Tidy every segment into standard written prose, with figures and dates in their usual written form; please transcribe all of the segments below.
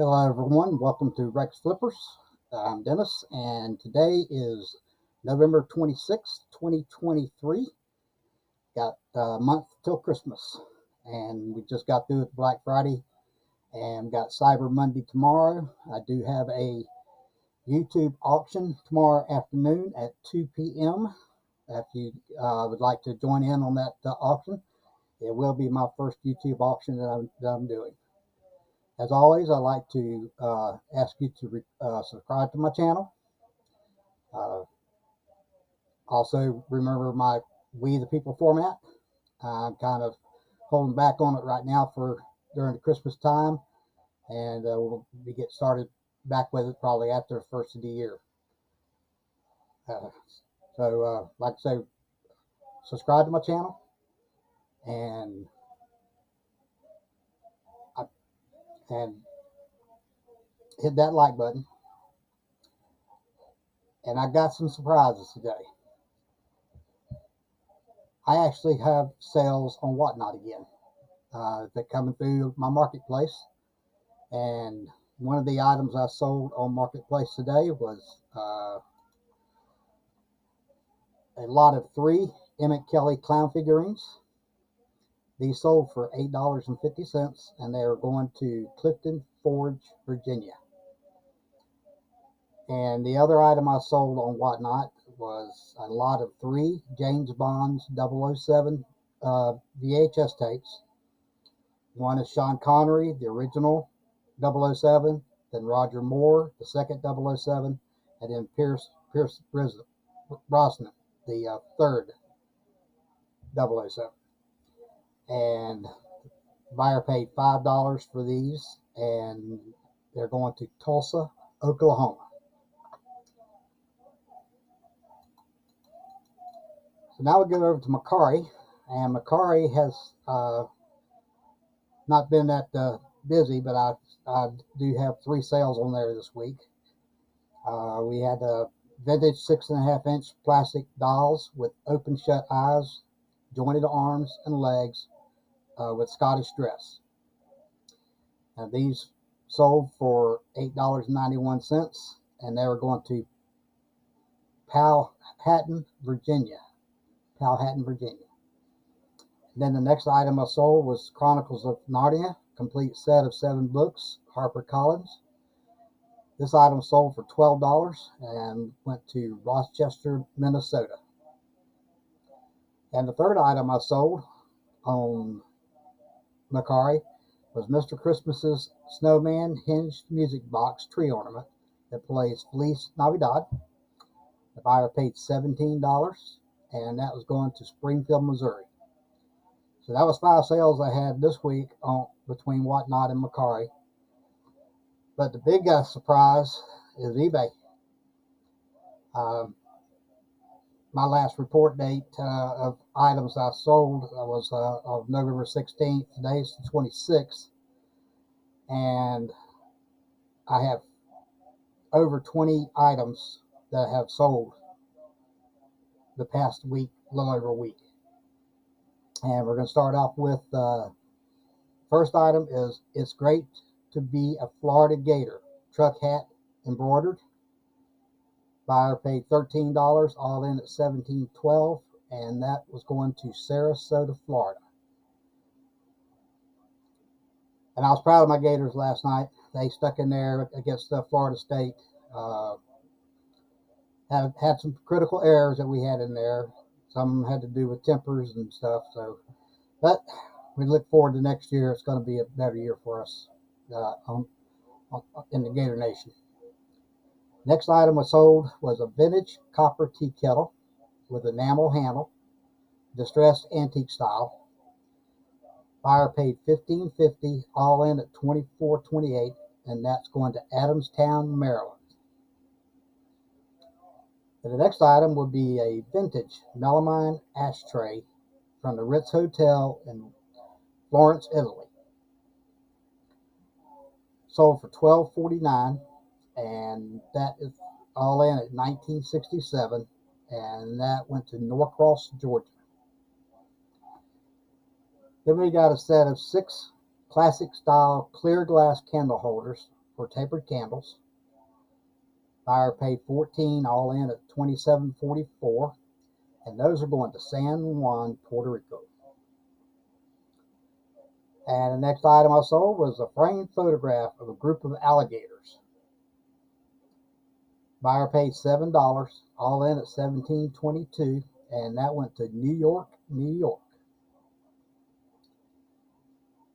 Hello, everyone. Welcome to Rex Flippers. I'm Dennis, and today is November 26th, 2023. Got a month till Christmas, and we just got through with Black Friday and got Cyber Monday tomorrow. I do have a YouTube auction tomorrow afternoon at 2 p.m. If you would like to join in on that auction, it will be my first YouTube auction that I'm doing. As always, I'd like to ask you to subscribe to my channel. Uh, Also, remember my We the People format. I'm kind of holding back on it right now for during the Christmas time, and we'll get started back with it probably after the first of the year. Uh, like I say, subscribe to my channel and uh, and hit that like button. And I got some surprises today. I actually have sales on Whatnot again. They're coming through my marketplace, and one of the items I sold on marketplace today was a lot of 3 Emmett Kelly clown figurines. These sold for $8.50, and they are going to Clifton Forge, Virginia. And the other item I sold on Whatnot was a lot of 3 James Bond's 007 VHS tapes. One is Sean Connery, the original 007, then Roger Moore, the second 007, and then Pierce Brosnan, the third 007. And the buyer paid $5 for these, and they're going to Tulsa, Oklahoma. So now we go over to Mercari, and Mercari has not been that busy, but I do have 3 sales on there this week. We had a vintage 6.5-inch plastic dolls with open shut eyes, jointed arms and legs with Scottish dress. Now these sold for $8.91, and they were going to Powhatan, Virginia. Powhatan, Virginia. And then the next item I sold was Chronicles of Narnia, complete set of 7 books, HarperCollins. This item sold for $12 and went to Rochester, Minnesota. And the third item I sold on Mercari was Mr. Christmas's Snowman hinged music box tree ornament that plays Feliz Navidad. The buyer paid $17, and that was going to Springfield, Missouri. So that was 5 sales I had this week between Whatnot and Mercari. But the big surprise is eBay. My last report date of items I sold was of November 16th. Today's the 26th. And I have over 20 items that have sold the past week, a little over a week. And we're going to start off with first item is It's Great to Be a Florida Gator truck hat embroidered. Buyer paid $13, all in at $17.12, and that was going to Sarasota, Florida. And I was proud of my Gators last night. They stuck in there against Florida State. Had some critical errors that we had in there. Some had to do with tempers and stuff. But we look forward to next year. It's going to be a better year for us in the Gator Nation. Next item was sold was a vintage copper tea kettle with enamel handle, distressed antique style. Buyer paid $15.50, all in at $24.28, and that's going to Adamstown, Maryland. And the next item would be a vintage melamine ashtray from the Ritz Hotel in Florence, Italy. Sold for $12.49, and that is all in at $19.67, and that went to Norcross, Georgia. Then we got a set of 6 classic style clear glass candle holders for tapered candles. Buyer paid $14, all in at $27.44, and those are going to San Juan, Puerto Rico. And the next item I sold was a framed photograph of a group of alligators. Buyer paid $7, all in at $17.22, and that went to New York, New York.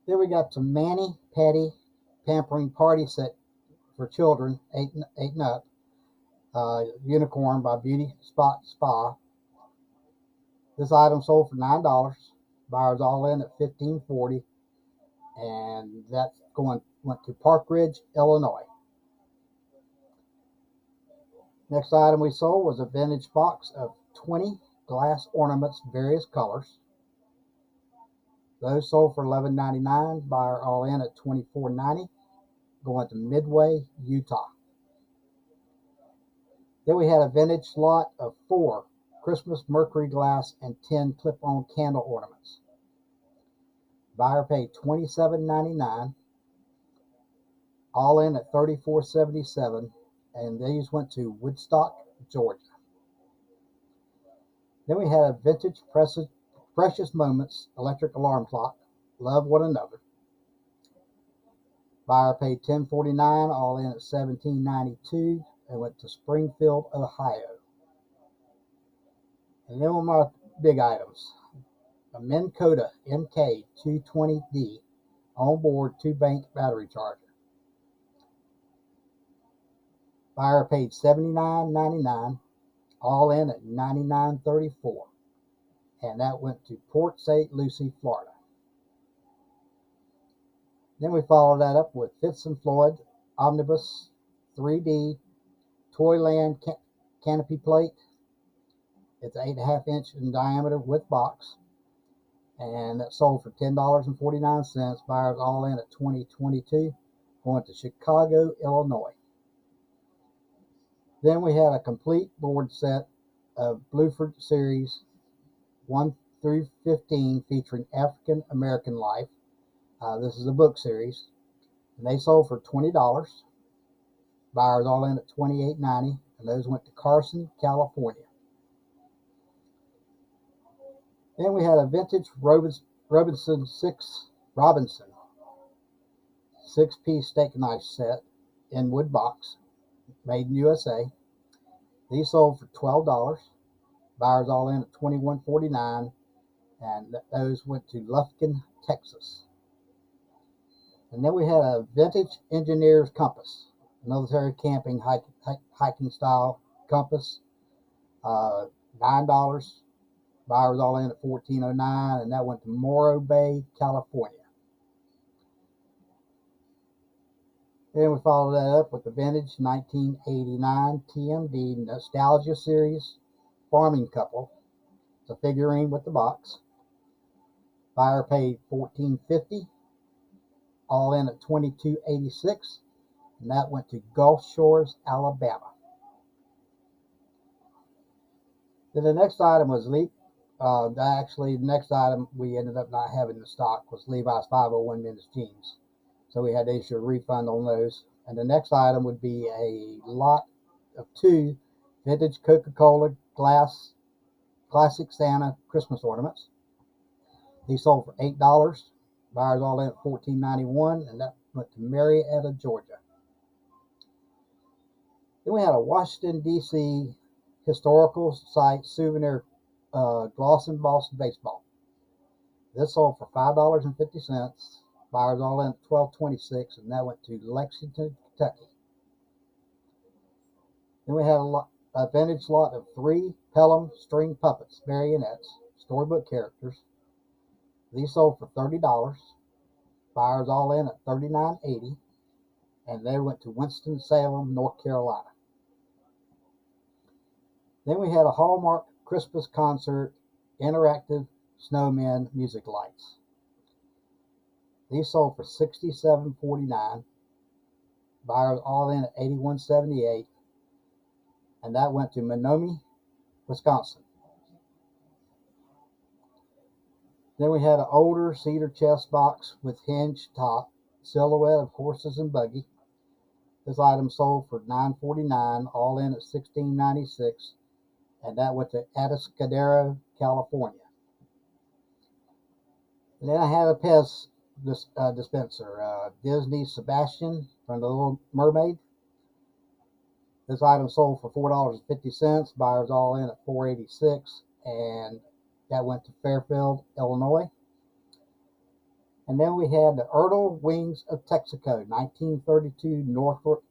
Then we got some Mani Petty Pampering Party Set for children, 8 and up. Unicorn by Beauty Spot Spa. This item sold for $9. Buyers all in at $15.40, and that went to Park Ridge, Illinois. Next item we sold was a vintage box of 20 glass ornaments, various colors. Those sold for $11.99. Buyer all in at $24.90, going to Midway, Utah. Then we had a vintage lot of 4 Christmas Mercury glass and 10 clip-on candle ornaments. Buyer paid $27.99, all in at $34.77, and these went to Woodstock, Georgia. Then we had a vintage Precious Moments electric alarm clock, Love One Another. Buyer paid $10.49, all in at $17.92, and went to Springfield, Ohio. And then one of my big items, a Minn Kota MK220D onboard 2-bank battery charger. Buyer paid $79.99, all in at $99.34, and that went to Port St. Lucie, Florida. Then we followed that up with Fitz and Floyd Omnibus 3D Toyland canopy plate. It's 8.5 inch in diameter with box, and that sold for $10.49. Buyers all in at $20.22, going to Chicago, Illinois. Then we had a complete board set of Bluford series 1 through 15 featuring African American life. This is a book series, and they sold for $20. Buyers all in at $28.90, and those went to Carson, California. Then we had a vintage Robinson 6-piece steak knife set in wood box, made in USA. These sold for $12. Buyers all in at $21.49, and those went to Lufkin, Texas. And then we had a vintage engineer's compass, military camping hiking style compass, $9. Buyers all in at $14.09, and that went to Morro Bay, California. Then we followed that up with the vintage 1989 TMD Nostalgia Series Farming Couple. It's a figurine with the box. Buyer paid $14.50, all in at $22.86, and that went to Gulf Shores, Alabama. Then the next item was the next item we ended up not having in stock was Levi's 501 men's jeans. So we had to issue a refund on those. And the next item would be a lot of 2 vintage Coca-Cola glass classic Santa Christmas ornaments. These sold for $8. Buyers all in at $14.91, and that went to Marietta, Georgia. Then we had a Washington, D.C. historical site souvenir gloss embossed baseball. This sold for $5.50. Buyers all in at $12.26, and that went to Lexington, Kentucky. Then we had a vintage lot of 3 Pelham string puppets, marionettes, storybook characters. These sold for $30. Buyers all in at $39.80, and they went to Winston-Salem, North Carolina. Then we had a Hallmark Christmas concert interactive snowman music lights. These sold for $67.49. Buyers all in at $81.78, and that went to Menominee, Wisconsin. Then we had an older cedar chest box with hinged top, silhouette of horses and buggy. This item sold for $9.49, all in at $16.96, and that went to Atascadero, California. And then I had a Pez dispenser, Disney Sebastian from The Little Mermaid. This item sold for $4.50. Buyers all in at $4.86, and that went to Fairfield, Illinois. And then we had the Ertl Wings of Texaco, 1932 Northrop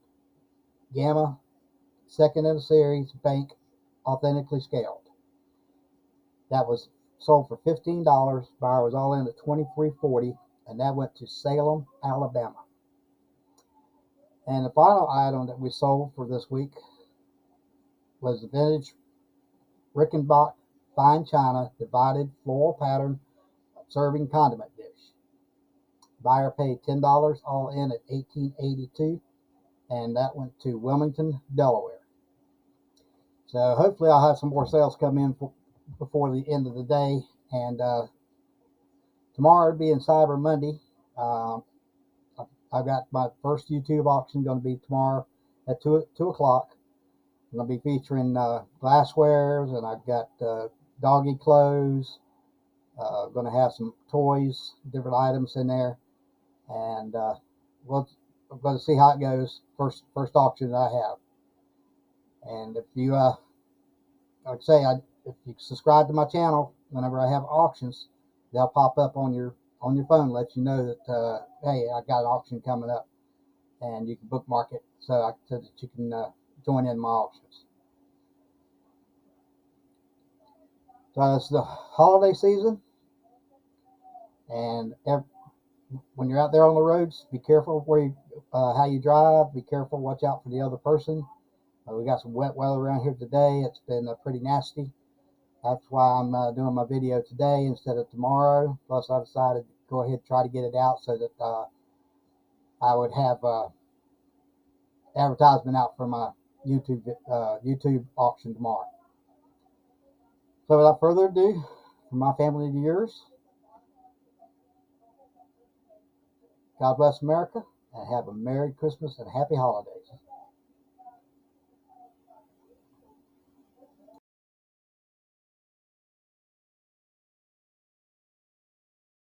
Gamma, second in the series, bank, authentically scaled. That was sold for $15. Buyer was all in at $23.40, and that went to Salem, Alabama. And the final item that we sold for this week was the vintage Rickenbach fine china divided floral pattern serving condiment dish. Buyer paid $10, all in at $18.82, and that went to Wilmington, Delaware. So hopefully I'll have some more sales come in before the end of the day. And tomorrow being Cyber Monday, I've got my first YouTube auction going to be tomorrow at 2 o'clock. I'm going to be featuring glasswares, and I've got doggy clothes. Going to have some toys, different items in there, and I'm going to see how it goes. First auction that I have. And if you, like I say, if you subscribe to my channel, whenever I have auctions, they'll pop up on your phone, let you know that hey, I got an auction coming up, and you can bookmark it so that you can join in my auctions. So it's the holiday season, and when you're out there on the roads, be careful how you drive. Be careful. Watch out for the other person. We got some wet weather around here today. It's been pretty nasty. That's why I'm doing my video today instead of tomorrow. Plus, I decided to go ahead and try to get it out so that I would have advertisement out for my YouTube auction tomorrow. So without further ado, from my family to yours, God bless America, and have a Merry Christmas and Happy Holidays.